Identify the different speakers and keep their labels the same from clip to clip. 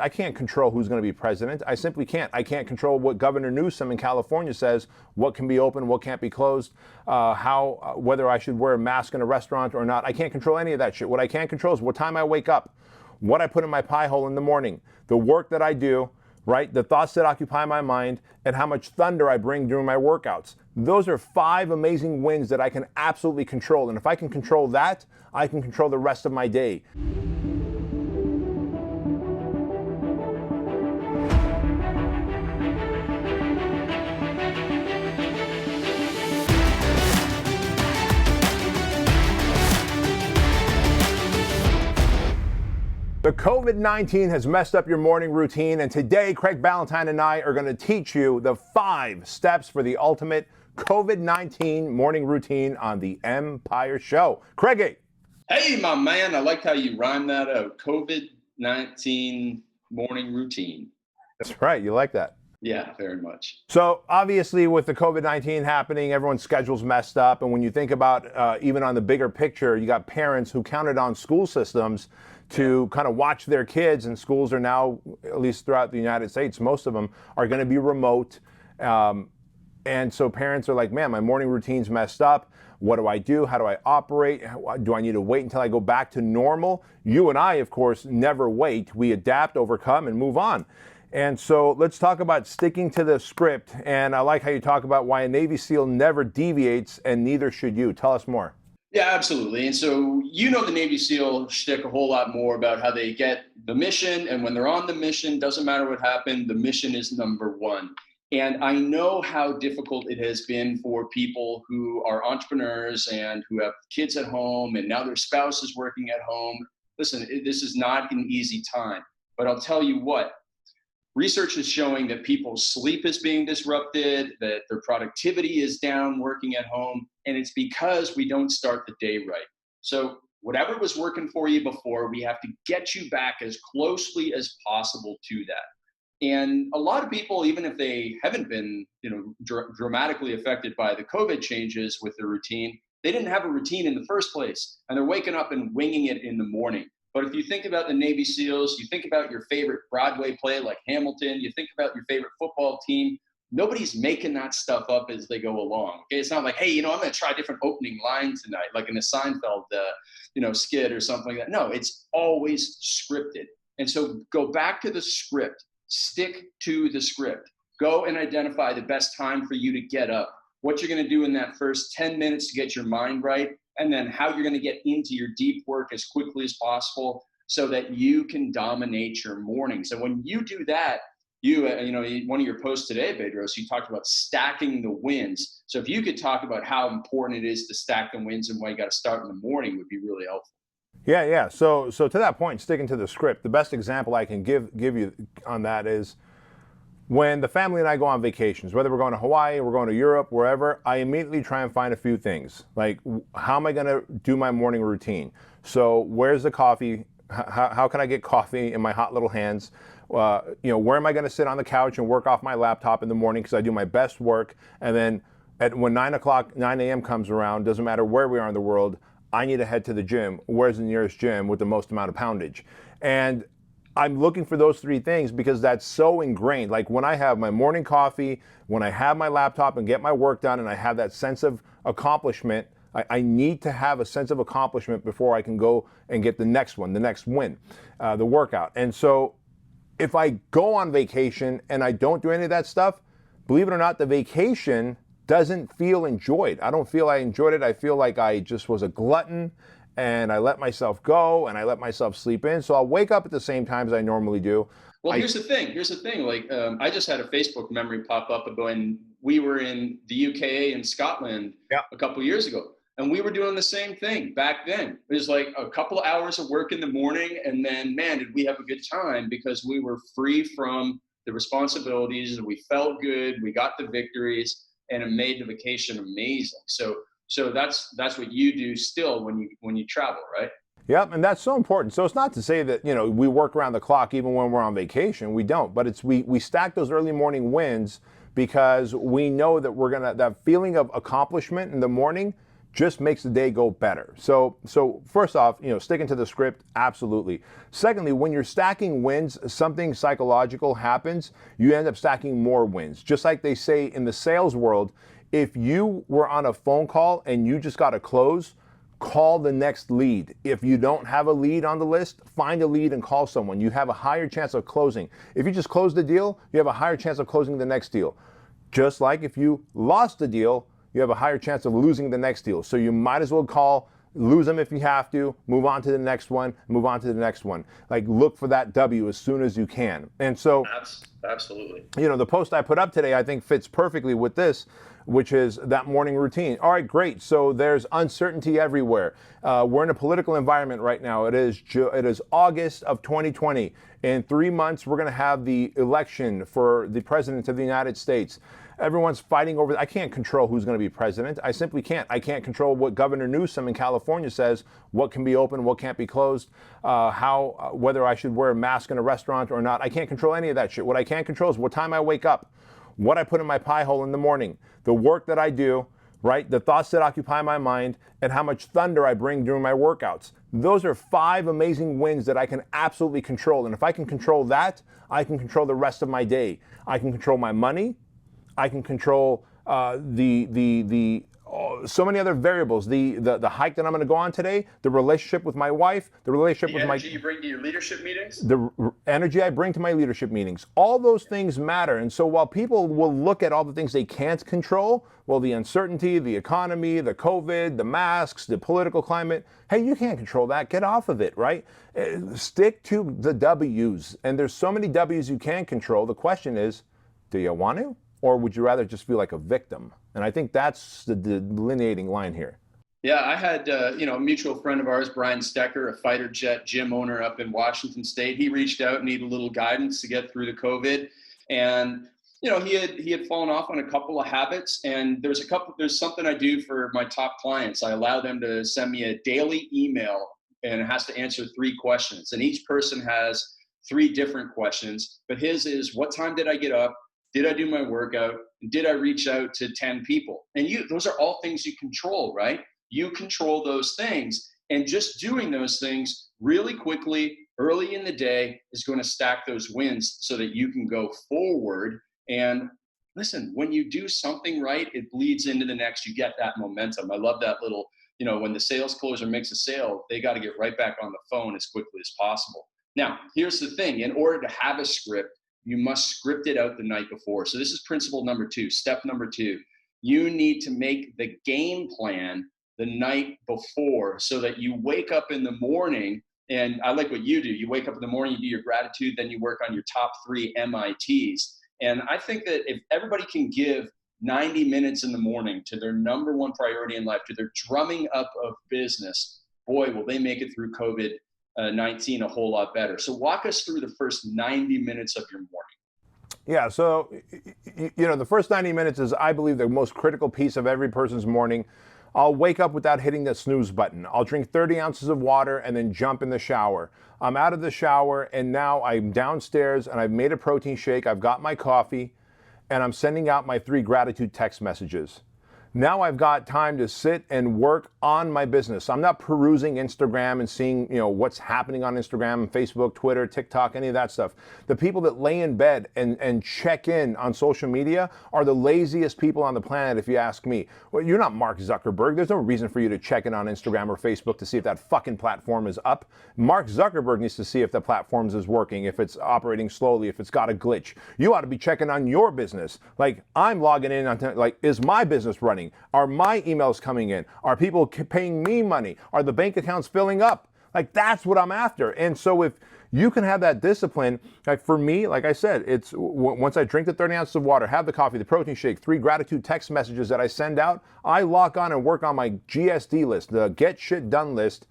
Speaker 1: I can't control who's going to be president. I simply can't. I can't control what Governor Newsom in California says, what can be open, what can't be closed, whether I should wear a mask in a restaurant or not. I can't control any of that shit. What I can control is what time I wake up, what I put in my pie hole in the morning, the work that I do, right? The thoughts that occupy my mind, and how much thunder I bring during my workouts. Those are 5 amazing wins that I can absolutely control. And if I can control that, I can control the rest of my day. The COVID-19 has messed up your morning routine, and today Craig Ballantyne and I are going to teach you the 5 steps for the ultimate COVID-19 morning routine on the Empire Show. Craigie.
Speaker 2: Hey, my man, I like how you rhyme that out. COVID-19 morning routine.
Speaker 1: That's right, you like that.
Speaker 2: Yeah, very much.
Speaker 1: So obviously with the COVID-19 happening, everyone's schedule's messed up. And when you think about even on the bigger picture, you got parents who counted on school systems to kind of watch their kids, and schools are now, at least throughout the United States, most of them are going to be remote. And so parents are like, man, my morning routine's messed up. What do I do? How do I operate? Do I need to wait until I go back to normal? You and I, of course, never wait. We adapt, overcome, and move on. And so let's talk about sticking to the script. And I like how you talk about why a Navy SEAL never deviates, and neither should you. Tell us more.
Speaker 2: Yeah, absolutely. And so, you know, the Navy SEAL shtick a whole lot more about how they get the mission. And when they're on the mission, doesn't matter what happened, the mission is number one. And I know how difficult it has been for people who are entrepreneurs and who have kids at home, and now their spouse is working at home. Listen, this is not an easy time. But I'll tell you what, research is showing that people's sleep is being disrupted, that their productivity is down working at home, and it's because we don't start the day right. So whatever was working for you before, we have to get you back as closely as possible to that. And a lot of people, even if they haven't been, dramatically affected by the COVID changes with their routine, they didn't have a routine in the first place, and they're waking up and winging it in the morning. But if you think about the Navy SEALs, you think about your favorite Broadway play like Hamilton, you think about your favorite football team, nobody's making that stuff up as they go along. Okay, it's not like, hey, I'm going to try a different opening line tonight, like in a Seinfeld, skit or something like that. No, it's always scripted. And so go back to the script, stick to the script, go and identify the best time for you to get up, what you're going to do in that first 10 minutes to get your mind right, and then how you're going to get into your deep work as quickly as possible so that you can dominate your morning. So when you do that, one of your posts today, Bedros, you talked about stacking the wins. So if you could talk about how important it is to stack the wins and why you got to start in the morning would be really helpful.
Speaker 1: Yeah. So to that point, sticking to the script, the best example I can give you on that is when the family and I go on vacations, whether we're going to Hawaii, we're going to Europe, wherever, I immediately try and find a few things. Like, how am I going to do my morning routine? So where's the coffee? How can I get coffee in my hot little hands? Where am I going to sit on the couch and work off my laptop in the morning because I do my best work? And then when 9 a.m. comes around, doesn't matter where we are in the world, I need to head to the gym. Where's the nearest gym with the most amount of poundage? And I'm looking for those 3 things because that's so ingrained. Like when I have my morning coffee, when I have my laptop and get my work done and I have that sense of accomplishment, I need to have a sense of accomplishment before I can go and get the next one, the next win, the workout. And so if I go on vacation and I don't do any of that stuff, believe it or not, the vacation doesn't feel enjoyed. I don't feel I enjoyed it. I feel like I just was a glutton and I let myself go and I let myself sleep in. So I'll wake up at the same time as I normally do.
Speaker 2: Well, here's the thing. Like I just had a Facebook memory pop up of when we were in the UK and Scotland a couple of years ago. And we were doing the same thing back then. It was like a couple of hours of work in the morning. And then, man, did we have a good time because we were free from the responsibilities. We felt good. We got the victories and it made the vacation amazing. So that's what you do still when you travel, right?
Speaker 1: Yep, and that's so important. So it's not to say that, we work around the clock even when we're on vacation. We don't, but it's we stack those early morning wins because we know that that feeling of accomplishment in the morning just makes the day go better. So first off, sticking to the script, absolutely. Secondly, when you're stacking wins, something psychological happens. You end up stacking more wins. Just like they say in the sales world, if you were on a phone call and you just got a close, call the next lead. If you don't have a lead on the list, find a lead and call someone. You have a higher chance of closing. If you just close the deal, you have a higher chance of closing the next deal. Just like if you lost the deal, you have a higher chance of losing the next deal. So you might as well call, lose them if you have to, move on to the next one, move on to the next one. Like, look for that W as soon as you can. And so,
Speaker 2: absolutely.
Speaker 1: The post I put up today, I think fits perfectly with this, which is that morning routine. All right, great. So there's uncertainty everywhere. We're in a political environment right now. It is August of 2020. In 3 months, we're going to have the election for the president of the United States. Everyone's fighting over. I can't control who's going to be president. I simply can't. I can't control what Governor Newsom in California says, what can be open, what can't be closed, whether I should wear a mask in a restaurant or not. I can't control any of that shit. What I can control is what time I wake up, what I put in my pie hole in the morning, the work that I do, right? The thoughts that occupy my mind, and how much thunder I bring during my workouts. Those are 5 amazing wins that I can absolutely control. And if I can control that, I can control the rest of my day. I can control my money. I can control so many other variables. The hike that I'm going to go on today, the relationship with my wife, the relationship with my
Speaker 2: energy you bring to your leadership meetings,
Speaker 1: the energy I bring to my leadership meetings. All those things matter. And so while people will look at all the things they can't control, well, the uncertainty, the economy, the COVID, the masks, the political climate, hey, you can't control that. Get off of it, right? Stick to the W's. And there's so many W's you can control. The question is, do you want to? Or would you rather just feel like a victim? And I think that's the delineating line here.
Speaker 2: Yeah, I had a mutual friend of ours, Brian Stecker, a fighter jet gym owner up in Washington State. He reached out and needed a little guidance to get through the COVID, and he had fallen off on a couple of habits. And there's something I do for my top clients. I allow them to send me a daily email, and it has to answer 3 questions. And each person has 3 different questions. But his is, what time did I get up? Did I do my workout? Did I reach out to 10 people? And those are all things you control, right? You control those things. And just doing those things really quickly, early in the day, is going to stack those wins so that you can go forward. And listen, when you do something right, it bleeds into the next. You get that momentum. I love that little, when the sales closer makes a sale, they got to get right back on the phone as quickly as possible. Now, here's the thing. In order to have a script, you must script it out the night before. So this is principle number 2, step number 2. You need to make the game plan the night before so that you wake up in the morning, and I like what you do. You wake up in the morning, you do your gratitude, then you work on your top 3 MITs. And I think that if everybody can give 90 minutes in the morning to their number 1 priority in life, to their drumming up of business, boy, will they make it through COVID-19 a whole lot better. So walk us through the first 90 minutes of your morning.
Speaker 1: Yeah, so, the first 90 minutes is, I believe, the most critical piece of every person's morning. I'll wake up without hitting the snooze button. I'll drink 30 ounces of water and then jump in the shower. I'm out of the shower, and now I'm downstairs and I've made a protein shake. I've got my coffee, and I'm sending out my 3 gratitude text messages. Now I've got time to sit and work on my business. I'm not perusing Instagram and seeing, what's happening on Instagram, Facebook, Twitter, TikTok, any of that stuff. The people that lay in bed and check in on social media are the laziest people on the planet, if you ask me. Well, you're not Mark Zuckerberg. There's no reason for you to check in on Instagram or Facebook to see if that fucking platform is up. Mark Zuckerberg needs to see if the platforms is working, if it's operating slowly, if it's got a glitch. You ought to be checking on your business. Like, I'm logging in on, is my business running? Are my emails coming in? Are people paying me money? Are the bank accounts filling up? Like, that's what I'm after. And so if you can have that discipline, like for me, like I said, it's once I drink the 30 ounces of water, have the coffee, the protein shake, 3 gratitude text messages that I send out, I lock on and work on my GSD list, the get shit done list,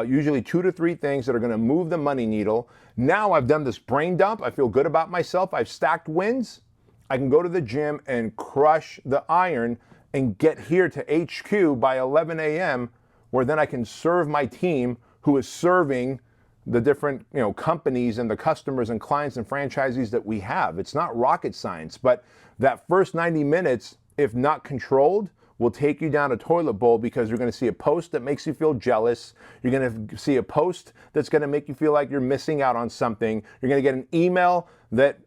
Speaker 1: usually 2 to 3 things that are going to move the money needle. Now I've done this brain dump. I feel good about myself. I've stacked wins. I can go to the gym and crush the iron and get here to HQ by 11 a.m., where then I can serve my team who is serving the different companies and the customers and clients and franchisees that we have. It's not rocket science, but that first 90 minutes, if not controlled, will take you down a toilet bowl because you're going to see a post that makes you feel jealous. You're going to see a post that's going to make you feel like you're missing out on something. You're going to get an email that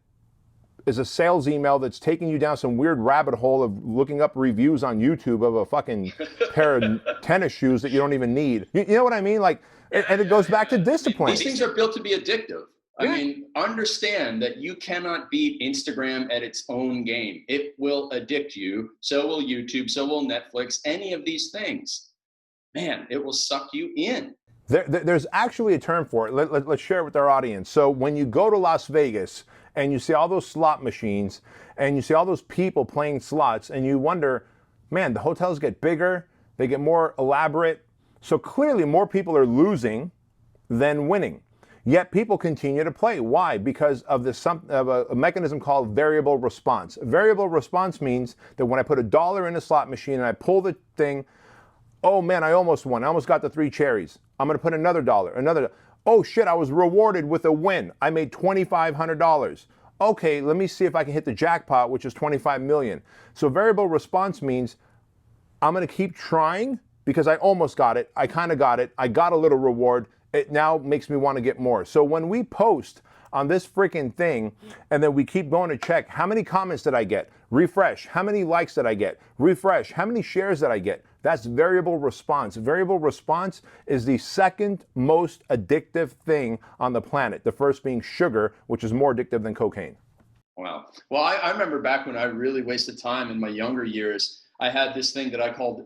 Speaker 1: is a sales email that's taking you down some weird rabbit hole of looking up reviews on YouTube of a fucking pair of tennis shoes that you don't even need. You know what I mean? Like, and it goes back to discipline.
Speaker 2: These things are built to be addictive. I mean, understand that you cannot beat Instagram at its own game. It will addict you. So will YouTube. So will Netflix. Any of these things, man, it will suck you in.
Speaker 1: There's actually a term for it. Let's share it with our audience. So when you go to Las Vegas and you see all those slot machines and you see all those people playing slots and you wonder, man, the hotels get bigger, they get more elaborate. So clearly more people are losing than winning. Yet people continue to play. Why? Because of a mechanism called variable response. Variable response means that when I put $1 in a slot machine and I pull the thing, oh man, I almost won. I almost got the 3 cherries. I'm going to put another $1. Oh shit, I was rewarded with a win. I made $2,500. Okay, let me see if I can hit the jackpot, which is 25 million. So variable response means I'm going to keep trying because I almost got it. I kind of got it. I got a little reward. It now makes me want to get more. So when we post on this freaking thing and then we keep going to check, how many comments did I get? Refresh. How many likes did I get? Refresh. How many shares did I get? That's variable response. Variable response is the second most addictive thing on the planet. The first being sugar, which is more addictive than cocaine.
Speaker 2: Wow. Well, I remember back when I really wasted time in my younger years, I had this thing that I called,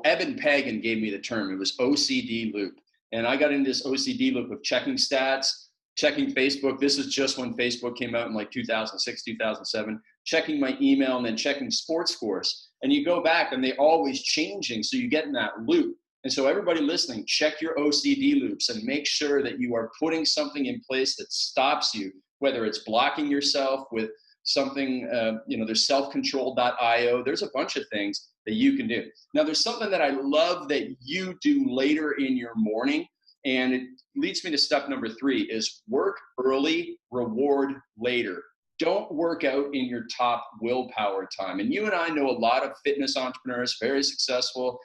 Speaker 2: Evan Pagan gave me the term. It was OCD loop. And I got into this OCD loop of checking stats, checking Facebook. This is just when Facebook came out in like 2006, 2007, checking my email and then checking sports scores. And you go back and they're always changing. So you get in that loop. And so everybody listening, check your OCD loops and make sure that you are putting something in place that stops you, whether it's blocking yourself with something, there's selfcontrol.io. There's a bunch of things that you can do. Now, there's something that I love that you do later in your morning. And it leads me to step number 3 is work early, reward later. Don't work out in your top willpower time. And you and I know a lot of fitness entrepreneurs, very successful,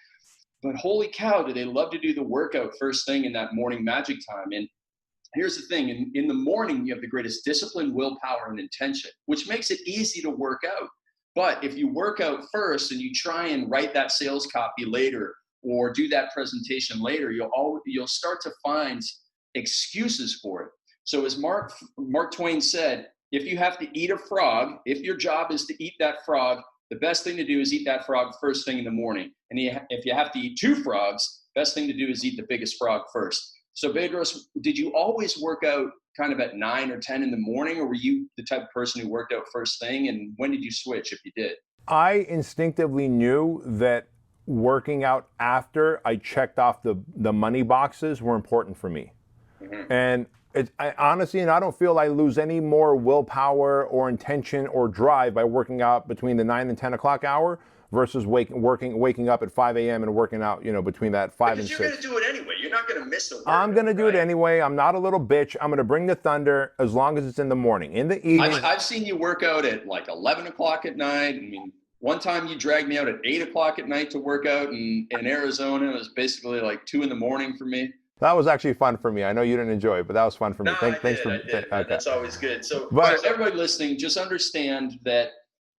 Speaker 2: but holy cow, do they love to do the workout first thing in that morning magic time. And here's the thing, in the morning, you have the greatest discipline, willpower, and intention, which makes it easy to work out. But if you work out first and you try and write that sales copy later or do that presentation later, you'll start to find excuses for it. So as Mark Twain said, if you have to eat a frog, if your job is to eat that frog, the best thing to do is eat that frog first thing in the morning. And if you have to eat 2 frogs, best thing to do is eat the biggest frog first. So Bedros, did you always work out kind of at 9 or 10 in the morning, or were you the type of person who worked out first thing? And when did you switch, if you did?
Speaker 1: I instinctively knew that working out after I checked off the money boxes were important for me. Mm-hmm. And honestly, I don't feel I lose any more willpower or intention or drive by working out between the 9 and 10 o'clock hour versus waking up at 5 a.m. and working out, between that 5 and 6.
Speaker 2: Because you're going to do it anyway. You're not going to miss a workout.
Speaker 1: I'm going to do it anyway. I'm not a little bitch. I'm going to bring the thunder as long as it's in the morning. In the evening.
Speaker 2: I've seen you work out at like 11 o'clock at night. I mean, one time you dragged me out at 8 o'clock at night to work out in Arizona. It was basically like 2 in the morning for me.
Speaker 1: That was actually fun for me. I know you didn't enjoy it, but that was fun for me.
Speaker 2: I did. Okay. That's always good. So everybody listening, just understand that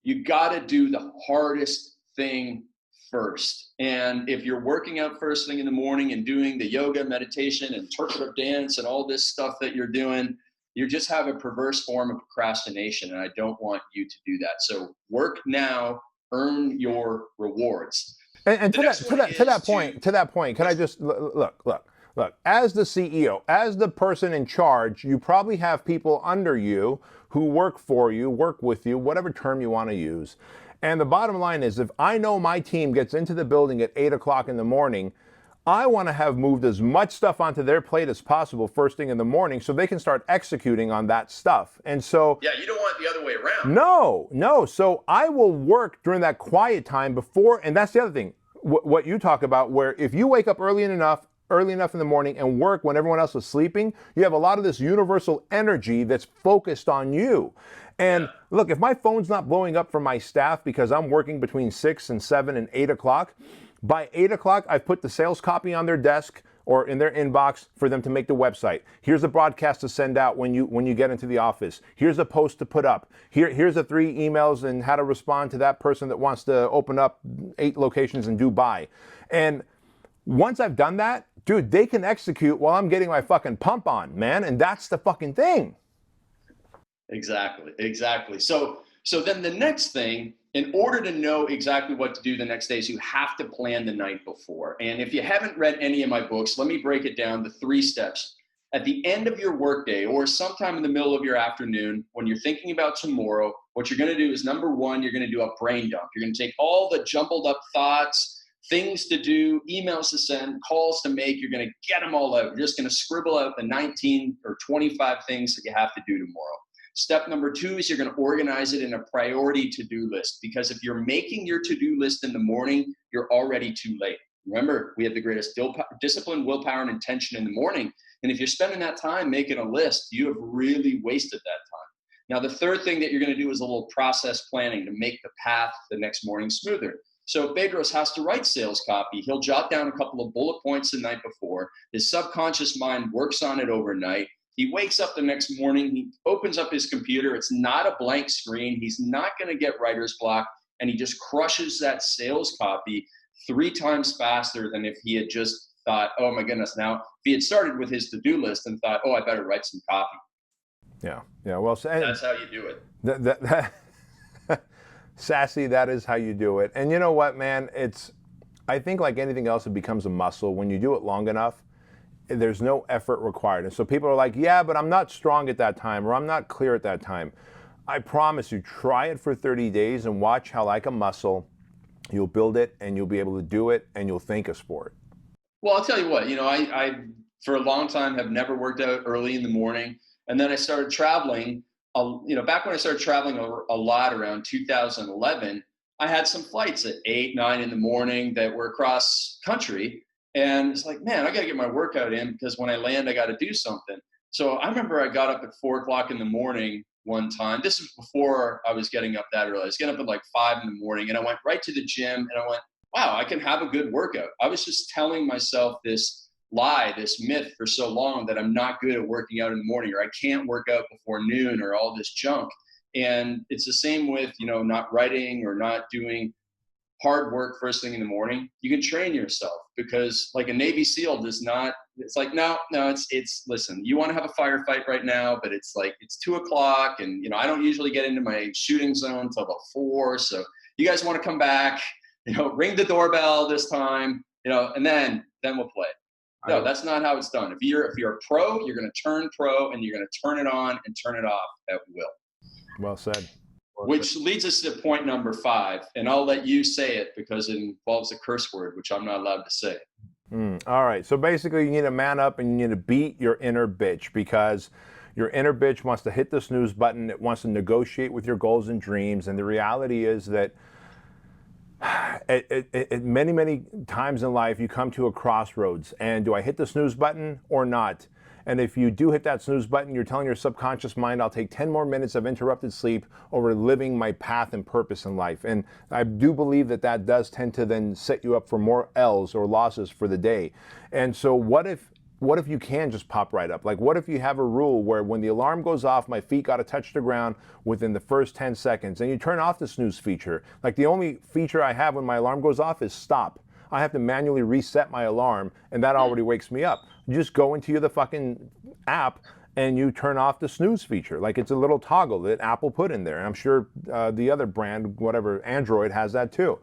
Speaker 2: you got to do the hardest thing first. And if you're working out first thing in the morning and doing the yoga, meditation, interpretive dance, and all this stuff that you're doing, you just have a perverse form of procrastination. And I don't want you to do that. So work now, earn your rewards.
Speaker 1: And to that point, can I just look, as the CEO, as the person in charge, you probably have people under you who work for you, work with you, whatever term you want to use. And the bottom line is, if I know my team gets into the building at 8 o'clock in the morning, I want to have moved as much stuff onto their plate as possible first thing in the morning so they can start executing on that stuff. And so...
Speaker 2: Yeah, you don't want it the other way around.
Speaker 1: No. So I will work during that quiet time before, and that's the other thing, what you talk about, where if you wake up early enough early enough in the morning and work when everyone else is sleeping, you have a lot of this universal energy that's focused on you. And look, if my phone's not blowing up from my staff because I'm working between 6 and 7 and 8 o'clock, by 8 o'clock, I've put the sales copy on their desk or in their inbox for them to make the website. Here's a broadcast to send out when you get into the office. Here's a post to put up. Here's the 3 emails and how to respond to that person that wants to open up 8 locations in Dubai. And once I've done that, dude, they can execute while I'm getting my fucking pump on, man. And that's the fucking thing.
Speaker 2: Exactly. So then the next thing, in order to know exactly what to do the next day, is you have to plan the night before. And if you haven't read any of my books, let me break it down to 3 steps. At the end of your workday or sometime in the middle of your afternoon, when you're thinking about tomorrow, what you're going to do is, number 1, you're going to do a brain dump. You're going to take all the jumbled up thoughts, things to do, emails to send, calls to make. You're going to get them all out. You're just going to scribble out the 19 or 25 things that you have to do tomorrow. Step number 2 is you're going to organize it in a priority to-do list, because if you're making your to-do list in the morning, you're already too late. Remember, we have the greatest discipline, willpower, and intention in the morning. And if you're spending that time making a list, you have really wasted that time. Now, the third thing that you're going to do is a little process planning to make the path the next morning smoother. So if Bedros has to write sales copy, he'll jot down a couple of bullet points the night before. His subconscious mind works on it overnight. He wakes up the next morning, he opens up his computer. It's not a blank screen. He's not going to get writer's block, and he just crushes that sales copy 3 times faster than if he had just thought, oh my goodness, now if he had started with his to-do list and thought, oh, I better write some copy.
Speaker 1: Yeah. Well,
Speaker 2: that's how you do it.
Speaker 1: Sassy, that is how you do it. And you know what, man? I think like anything else, it becomes a muscle. When you do it long enough, there's no effort required. And so people are like, yeah, but I'm not strong at that time, or I'm not clear at that time. I promise you, try it for 30 days and watch how, like a muscle, you'll build it and you'll be able to do it and you'll think a sport.
Speaker 2: Well, I'll tell you what, I for a long time have never worked out early in the morning. And then I started traveling, back when I started traveling a lot around 2011, I had some flights at 8, 9 in the morning that were across country. And it's like, man, I got to get my workout in, because when I land, I got to do something. So I remember I got up at 4 o'clock in the morning one time. This was before I was getting up that early. I was getting up at like 5 in the morning, and I went right to the gym, and I went, wow, I can have a good workout. I was just telling myself this lie, this myth for so long, that I'm not good at working out in the morning, or I can't work out before noon, or all this junk. And it's the same with, not writing or not doing hard work first thing in the morning. You can train yourself, because like a Navy SEAL does not, it's like, no, it's listen, you want to have a firefight right now, but it's like, it's 2 o'clock, and I don't usually get into my shooting zone until about 4. So you guys want to come back, ring the doorbell this time, and then we'll play. No, that's not how it's done. If you're a pro, you're going to turn pro, and you're going to turn it on and turn it off at will.
Speaker 1: Well said.
Speaker 2: Which leads us to point number 5, and I'll let you say it because it involves a curse word, which I'm not allowed to say.
Speaker 1: All right, so basically you need to man up and you need to beat your inner bitch, because your inner bitch wants to hit the snooze button. It wants to negotiate with your goals and dreams, and the reality is that many, many times in life you come to a crossroads, and do I hit the snooze button or not? And if you do hit that snooze button, you're telling your subconscious mind, I'll take 10 more minutes of interrupted sleep over living my path and purpose in life. And I do believe that does tend to then set you up for more L's or losses for the day. And so what if you can just pop right up? Like, what if you have a rule where when the alarm goes off, my feet got to touch the ground within the first 10 seconds, and you turn off the snooze feature? Like, the only feature I have when my alarm goes off is stop. I have to manually reset my alarm, and that already wakes me up. You just go into the fucking app and you turn off the snooze feature. Like, it's a little toggle that Apple put in there. And I'm sure the other brand, whatever, Android has that too.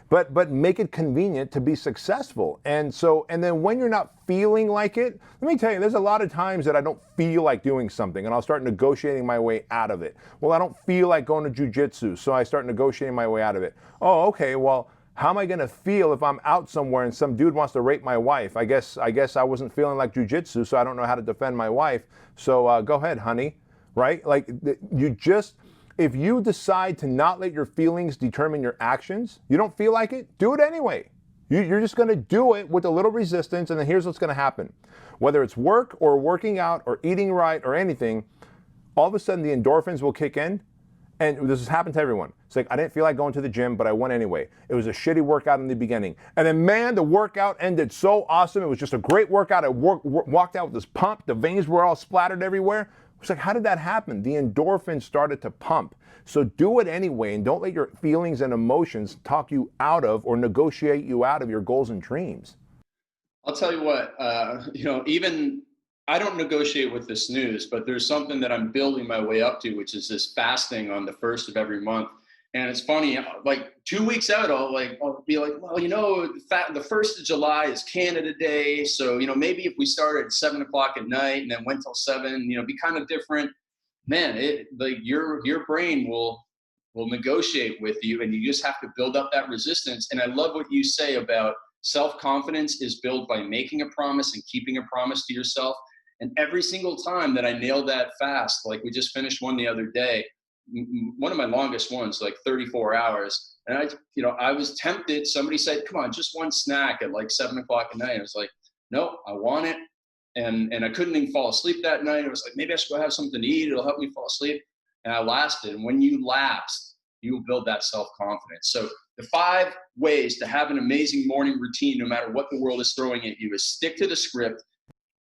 Speaker 1: But make it convenient to be successful. And then when you're not feeling like it, let me tell you, there's a lot of times that I don't feel like doing something, and I'll start negotiating my way out of it. Well, I don't feel like going to jujitsu, so I start negotiating my way out of it. Oh, okay, well, how am I going to feel if I'm out somewhere and some dude wants to rape my wife? I guess I wasn't feeling like jujitsu, so I don't know how to defend my wife. So go ahead, honey, right? Like, if you decide to not let your feelings determine your actions, you don't feel like it, do it anyway. You're just going to do it with a little resistance, and then here's what's going to happen. Whether it's work or working out or eating right or anything, all of a sudden the endorphins will kick in. And this has happened to everyone. It's like, I didn't feel like going to the gym, but I went anyway. It was a shitty workout in the beginning. And then, man, the workout ended so awesome. It was just a great workout. I walked out with this pump. The veins were all splattered everywhere. It's like, how did that happen? The endorphins started to pump. So do it anyway, and don't let your feelings and emotions talk you out of or negotiate you out of your goals and dreams.
Speaker 2: I'll tell you what, even I don't negotiate with the snooze, but there's something that I'm building my way up to, which is this fasting on the first of every month. And it's funny, like 2 weeks out, I'll be like, well, the 1st of July is Canada Day. So, maybe if we started at 7 o'clock at night and then went till 7, be kind of different, man, your brain will negotiate with you, and you just have to build up that resistance. And I love what you say about self-confidence is built by making a promise and keeping a promise to yourself. And every single time that I nail that fast, like we just finished one the other day, one of my longest ones, like 34 hours. And I was tempted. Somebody said, come on, just one snack at like 7 o'clock at night. I was like, no, I want it. And I couldn't even fall asleep that night. I was like, maybe I should go have something to eat. It'll help me fall asleep. And I lasted. And when you last, you will build that self-confidence. So the 5 ways to have an amazing morning routine, no matter what the world is throwing at you, is stick to the script.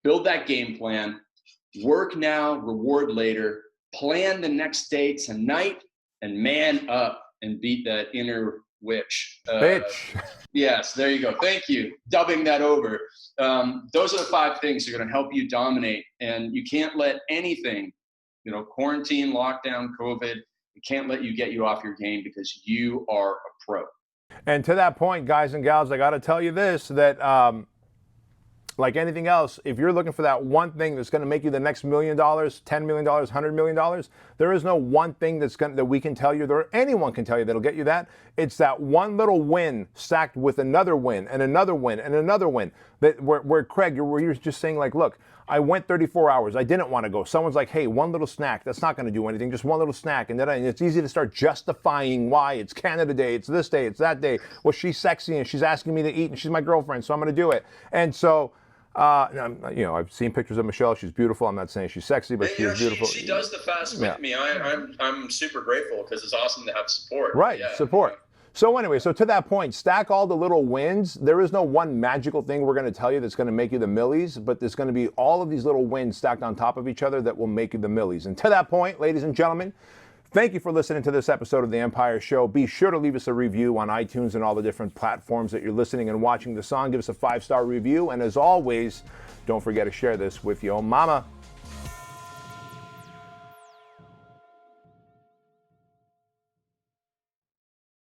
Speaker 2: Build that game plan, work now, reward later, plan the next day tonight, and man up and beat that inner witch.
Speaker 1: Bitch.
Speaker 2: Yes, there you go. Thank you. Dubbing that over. Those are the 5 things that are going to help you dominate. And you can't let anything, quarantine, lockdown, COVID, you can't let you get you off your game, because you are a pro. And
Speaker 1: to that point, guys and gals, I got to tell you this, that like anything else, if you're looking for that one thing that's going to make you the next $1 million, $10 million, $100 million, there is no one thing that we can tell you, or anyone can tell you that'll get you that. It's that one little win stacked with another win and another win and another win. That where Craig, you're just saying, like, look, I went 34 hours. I didn't want to go. Someone's like, hey, one little snack. That's not going to do anything. Just one little snack. And then it's easy to start justifying why it's Canada Day. It's this day. It's that day. Well, she's sexy and she's asking me to eat and she's my girlfriend, so I'm going to do it. And so, I've seen pictures of Michelle. She's beautiful. I'm not saying she's sexy, but she's beautiful.
Speaker 2: She does the fast with me. I'm super grateful, because it's awesome to have support.
Speaker 1: Right, support. So anyway, to that point, stack all the little wins. There is no one magical thing we're going to tell you that's going to make you the millies, but there's going to be all of these little wins stacked on top of each other that will make you the millies. And to that point, ladies and gentlemen, thank you for listening to this episode of The Empire Show. Be sure to leave us a review on iTunes and all the different platforms that you're listening and watching this on. Give us a 5-star review. And as always, don't forget to share this with your mama.